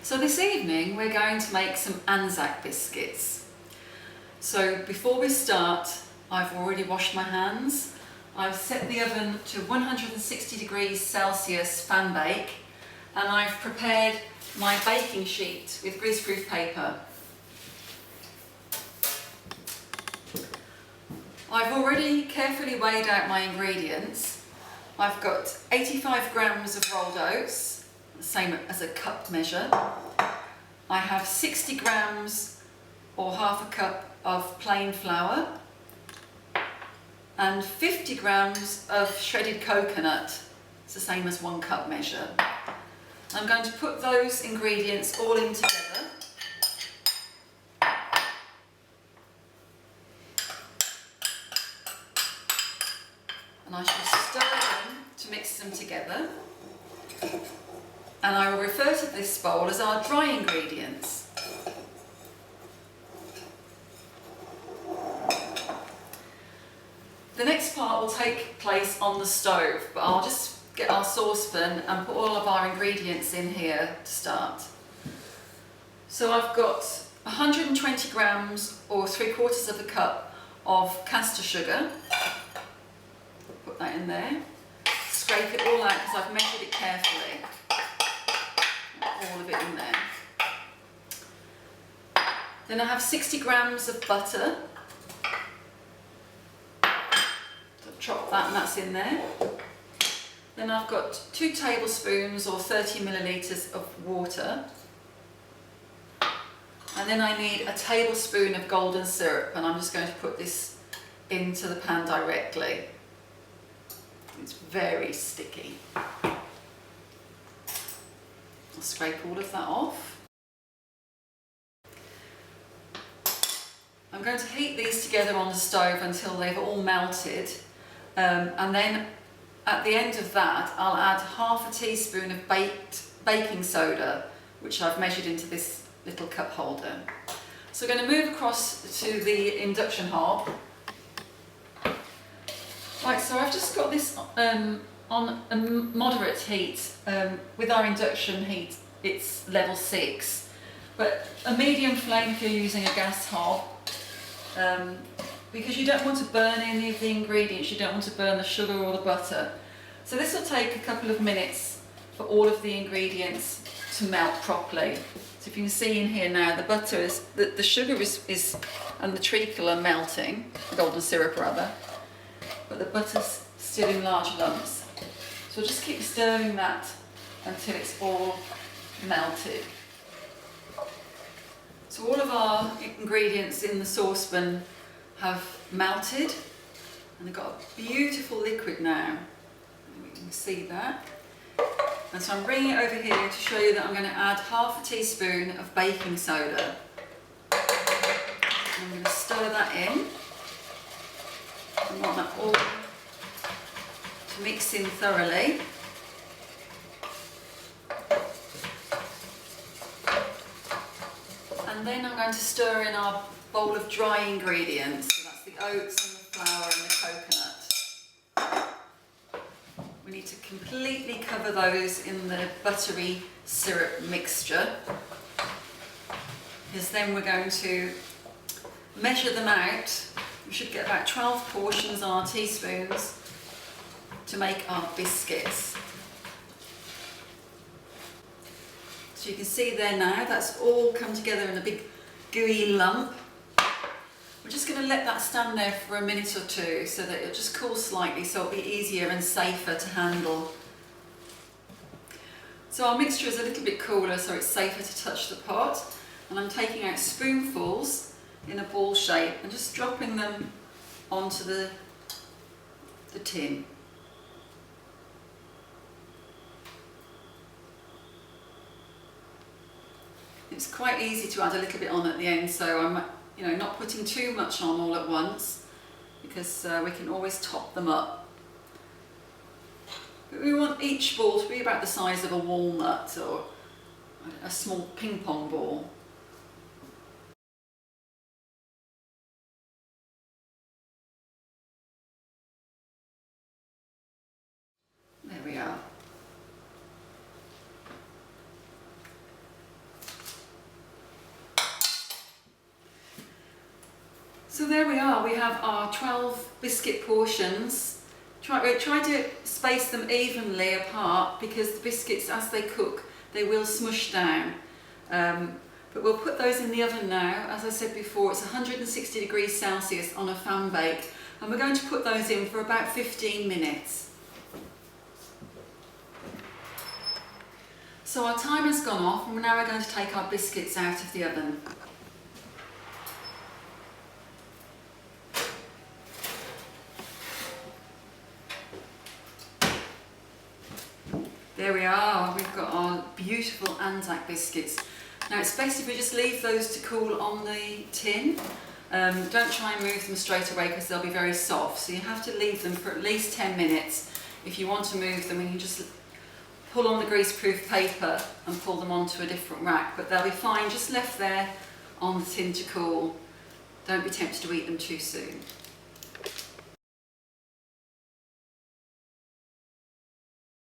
So this evening we're going to make some ANZAC biscuits. So before we start, I've already washed my hands. I've set the oven to 160 degrees Celsius fan bake, and I've prepared my baking sheet with greaseproof paper. I've already carefully weighed out my ingredients. I've got 85 grams of rolled oats, the same as a cup measure. I have 60 grams or half a cup of plain flour and 50 grams of shredded coconut. It's the same as 1 cup measure. I'm going to put those ingredients all in together. And I shall stir them to mix them together. And I will refer to this bowl as our dry ingredients. The next part will take place on the stove, but I'll just get our saucepan and put all of our ingredients in here to start. So I've got 120 grams or 3/4 of a cup of caster sugar. Put that in there. Scrape it all out because I've measured it carefully. All of it in there. Then I have 60 grams of butter. So chop that and that's in there. Then I've got 2 tablespoons or 30 millilitres of water. And then I need a tablespoon of golden syrup, and I'm just going to put this into the pan directly. It's very sticky. I'll scrape all of that off. I'm going to heat these together on the stove until they've all melted, and then at the end of that I'll add half a teaspoon of baking soda, which I've measured into this little cup holder. So we're going to move across to the induction hob. Right, so I've just got this on a moderate heat. With our induction heat it's level 6, but a medium flame if you're using a gas hob, because you don't want to burn any of the ingredients, you don't want to burn the sugar or the butter. So this will take a couple of minutes for all of the ingredients to melt properly. So if you can see in here now, the butter is, the sugar is and the treacle are melting, the golden syrup rather, but the butter's still in large lumps. So we'll just keep stirring that until it's all melted. So all of our ingredients in the saucepan have melted, and they've got a beautiful liquid now. You can see that. And so I'm bringing it over here to show you that I'm going to add half a teaspoon of baking soda. I'm going to stir that in. I want that all to mix in thoroughly. And then I'm going to stir in our bowl of dry ingredients. So that's the oats and the flour and the coconut. We need to completely cover those in the buttery syrup mixture, because then we're going to measure them out. We should get about 12 portions on our teaspoons to make our biscuits. So you can see there now, that's all come together in a big gooey lump. We're just going to let that stand there for a minute or two so that it'll just cool slightly, so it'll be easier and safer to handle. So our mixture is a little bit cooler, so it's safer to touch the pot. And I'm taking out spoonfuls in a ball shape and just dropping them onto the tin. It's quite easy to add a little bit on at the end, so I'm not putting too much on all at once, because we can always top them up. But we want each ball to be about the size of a walnut or a small ping pong ball. There we are. So there we are, we have our 12 biscuit portions. Try to space them evenly apart because the biscuits, as they cook, they will smush down. But we'll put those in the oven now. As I said before, it's 160 degrees Celsius on a fan bake, and we're going to put those in for about 15 minutes. So our timer's gone off, and now we're going to take our biscuits out of the oven. There we are, we've got our beautiful ANZAC biscuits. Now it's best if we just leave those to cool on the tin. Don't try and move them straight away because they'll be very soft, so you have to leave them for at least 10 minutes. If you want to move them, you can just pull on the greaseproof paper and pull them onto a different rack, but they'll be fine just left there on the tin to cool. Don't be tempted to eat them too soon.